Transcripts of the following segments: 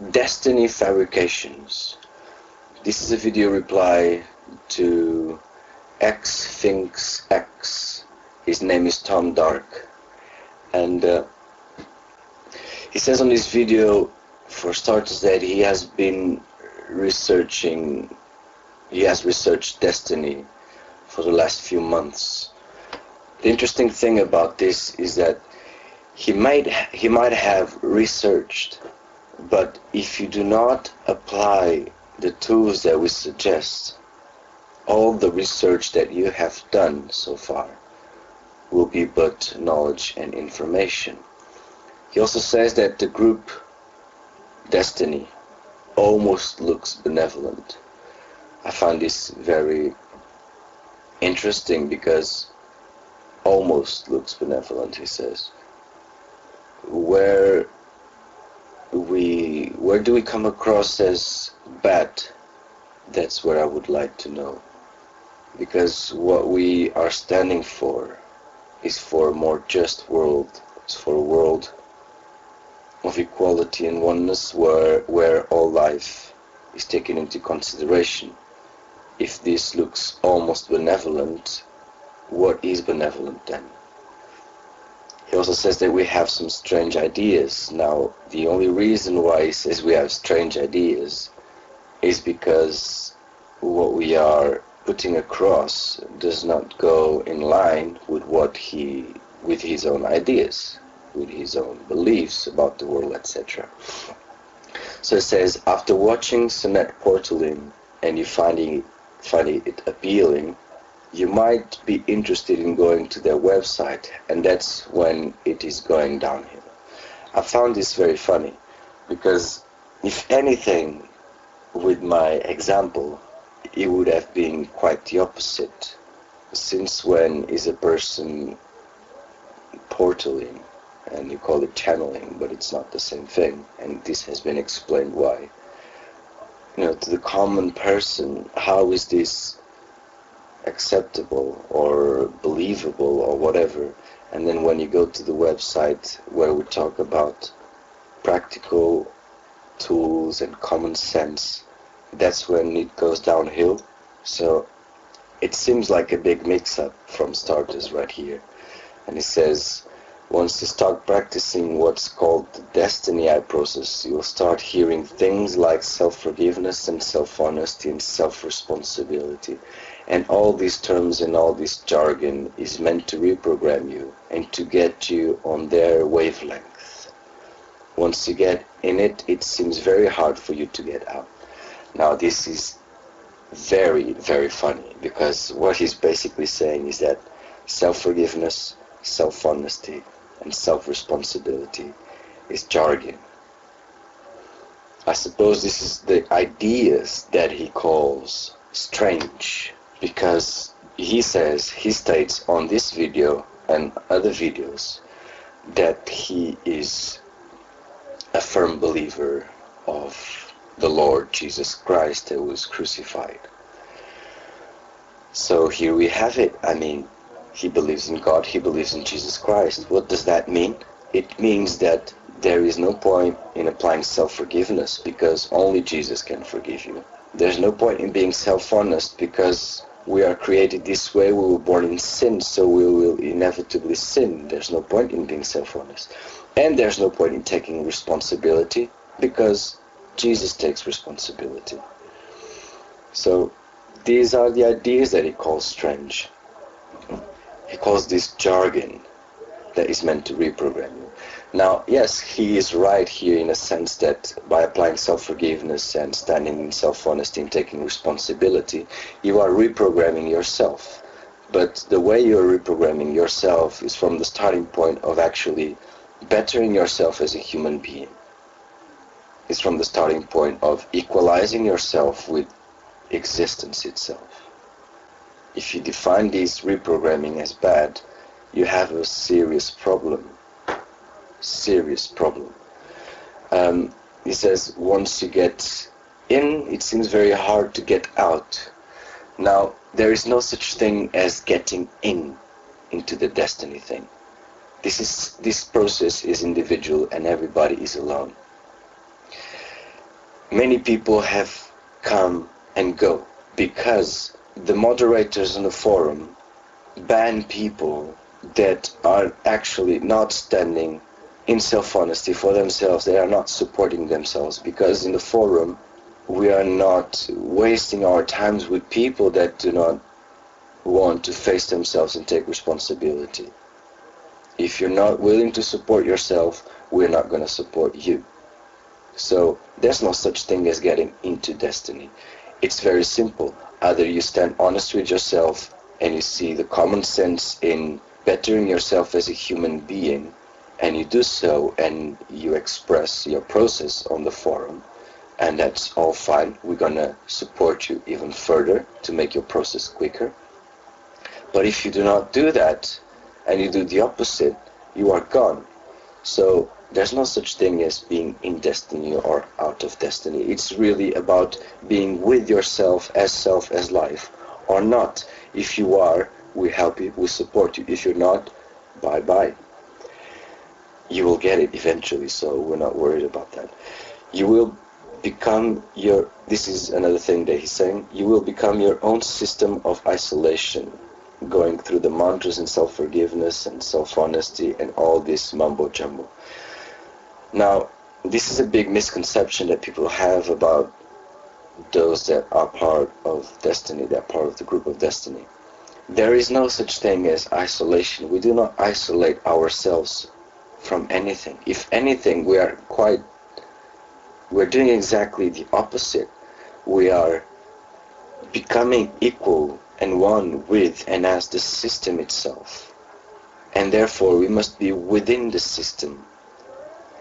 Desteni Fabrications. This is a video reply to Xfinksx. His name is Tom Dark, and he says on this video, for starters, that he has researched Destiny for the last few months. The interesting thing about this is that he might have researched, but if you do not apply the tools that we suggest, all the research that you have done so far will be but knowledge and information. He also says that the group Destiny almost looks benevolent. I find this very interesting because almost looks benevolent, he says. Where do we come across as bad? That's what I would like to know. Because what we are standing for is for a more just world. It's for a world of equality and oneness where all life is taken into consideration. If this looks almost benevolent, what is benevolent then? He also says that we have some strange ideas. Now, the only reason why he says we have strange ideas is because what we are putting across does not go in line with with his own ideas, with his own beliefs about the world, etc. So it says, after watching Sonnet Portaling and you finding it appealing, you might be interested in going to their website, and that's when it is going downhill. I found this very funny, because if anything, with my example, it would have been quite the opposite. Since when is a person portaling? And you call it channeling, but it's not the same thing, and this has been explained why. To the common person, how is this acceptable or believable or whatever? And then when you go to the website where we talk about practical tools and common sense, that's when it goes downhill. So it seems like a big mix-up from starters right here. And it says, once you start practicing what's called the Destiny Eye process, you'll start hearing things like self-forgiveness and self-honesty and self-responsibility. And all these terms and all this jargon is meant to reprogram you and to get you on their wavelength. Once you get in it, it seems very hard for you to get out. Now this is very, very funny, because what he's basically saying is that self-forgiveness, self-honesty, and self-responsibility is jargon. I suppose this is the ideas that he calls strange, because he states on this video and other videos that he is a firm believer of the Lord Jesus Christ that was crucified. So here we have it. I mean, he believes in God, he believes in Jesus Christ. What does that mean? It means that there is no point in applying self-forgiveness, because only Jesus can forgive you. There's no point in being self-honest, because we are created this way, we were born in sin, so we will inevitably sin. There's no point in being self-honest. And there's no point in taking responsibility, because Jesus takes responsibility. So these are the ideas that he calls strange. He calls this jargon that is meant to reprogram you. Now, yes, he is right here in a sense that by applying self-forgiveness and standing in self-honesty and taking responsibility, you are reprogramming yourself. But the way you're reprogramming yourself is from the starting point of actually bettering yourself as a human being. It's from the starting point of equalizing yourself with existence itself. If you define this reprogramming as bad, you have a serious problem. Serious problem. He says once you get in, it seems very hard to get out. Now, there is no such thing as getting into the destiny thing. This process is individual and everybody is alone. Many people have come and go because the moderators on the forum ban people that are actually not standing in self-honesty for themselves. They are not supporting themselves, because in the forum we are not wasting our times with people that do not want to face themselves and take responsibility. If you're not willing to support yourself, we're not going to support you. So there's no such thing as getting into destiny. It's very simple. Either you stand honest with yourself and you see the common sense in bettering yourself as a human being, and you do so and you express your process on the forum, and that's all fine. We're gonna support you even further to make your process quicker. But if you do not do that and you do the opposite, you are gone. So there's no such thing as being in destiny or out of destiny. It's really about being with yourself as life, or not. If you are, we help you, we support you. If you're not, bye-bye. You will get it eventually, so we're not worried about that. You will become your, this is another thing that he's saying, you will become your own system of isolation, going through the mantras and self-forgiveness and self-honesty and all this mumbo-jumbo. Now, this is a big misconception that people have about those that are part of destiny, that are part of the group of destiny. There is no such thing as isolation. We do not isolate ourselves from anything. If anything, we're doing exactly the opposite. We are becoming equal and one with and as the system itself. And therefore we must be within the system.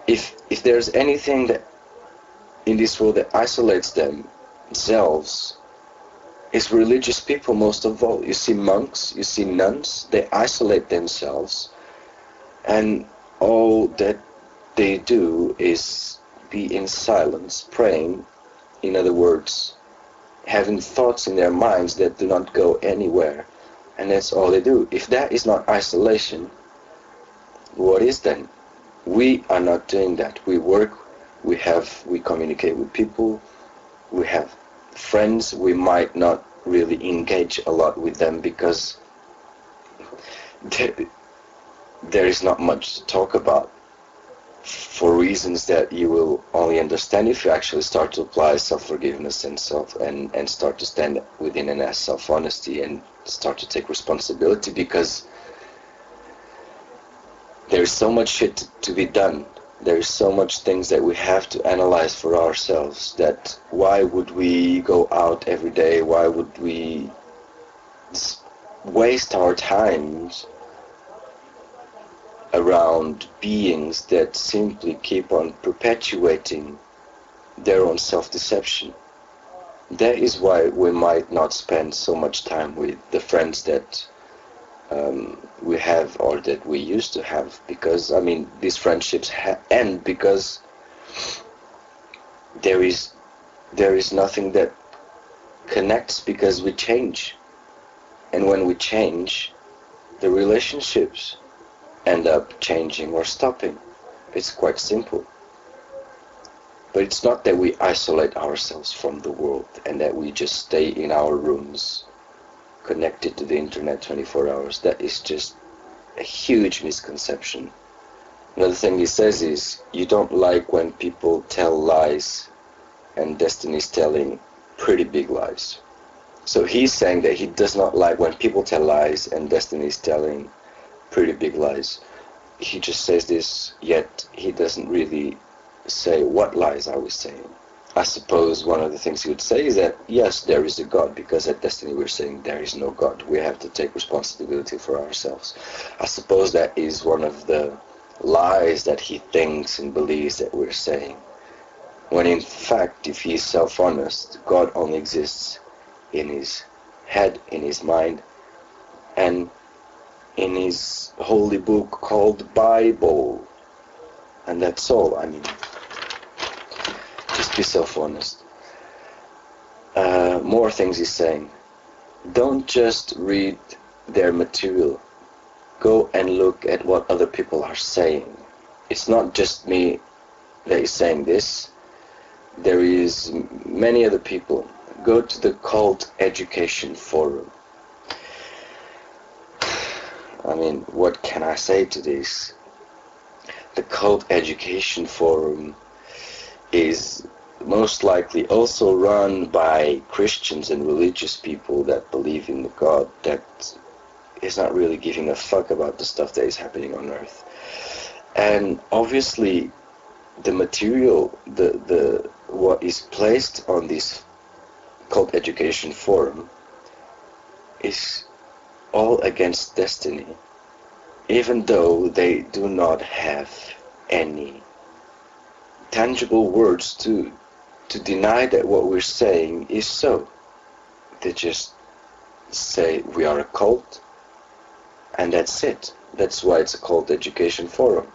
If there's anything that in this world that isolates themselves, it's religious people most of all. You see monks, you see nuns, they isolate themselves, and all that they do is be in silence, praying, in other words, having thoughts in their minds that do not go anywhere, and that's all they do. If that is not isolation, what is then? We are not doing that. We work, we communicate with people, we have friends. We might not really engage a lot with them because there is not much to talk about, for reasons that you will only understand if you actually start to apply self-forgiveness and start to stand within and as self-honesty and start to take responsibility, because there is so much shit to be done. There is so much things that we have to analyze for ourselves, that why would we go out every day? Why would we waste our times around beings that simply keep on perpetuating their own self-deception? That is why we might not spend so much time with the friends that we have, or that we used to have, because I mean these friendships end because there is nothing that connects, because we change, and when we change, the relationships end up changing or stopping. It's quite simple. But it's not that we isolate ourselves from the world and that we just stay in our rooms connected to the internet 24 hours. That is just a huge misconception. Another thing he says is, you don't like when people tell lies, and Destiny is telling pretty big lies. So he's saying that he does not like when people tell lies, and Destiny is telling pretty big lies. He just says this, yet he doesn't really say what lies are we saying. I suppose one of the things he would say is that yes, there is a God, because at Destiny we're saying there is no God. We have to take responsibility for ourselves. I suppose that is one of the lies that he thinks and believes that we're saying, when in fact, if he is self-honest, God only exists in his head, in his mind, and in his holy book called Bible. And that's all. I mean, just be self-honest. More things he's saying. Don't just read their material. Go and look at what other people are saying. It's not just me that is saying this. there is many other people. Go to the Cult Education Forum. I mean, what can I say to this? The Cult Education Forum is most likely also run by Christians and religious people that believe in the God that is not really giving a fuck about the stuff that is happening on Earth. And obviously the material, the what is placed on this Cult Education Forum is all against Destiny, even though they do not have any tangible words to deny that what we're saying is so. They just say we are a cult, and that's it. That's why it's a Cult Education Forum.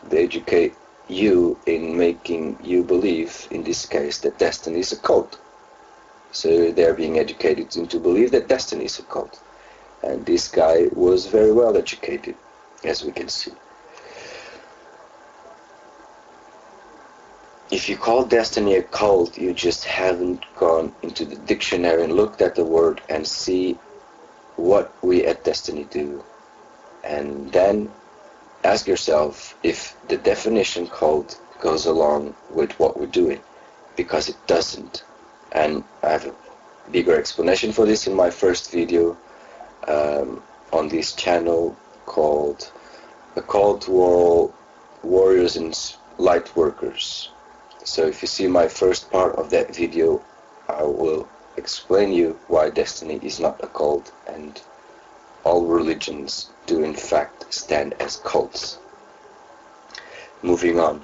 They educate you in making you believe, in this case, that Destiny is a cult. So they're being educated into believe that Destiny is a cult. And this guy was very well educated, as we can see. If you call Destiny a cult, you just haven't gone into the dictionary and looked at the word and see what we at Destiny do. And then ask yourself if the definition cult goes along with what we're doing, because it doesn't. And I have a bigger explanation for this in my first video on this channel called A Call to All Warriors and Light Workers. So if you see my first part of that video, I will explain you why Destiny is not a cult and all religions do in fact stand as cults. Moving on.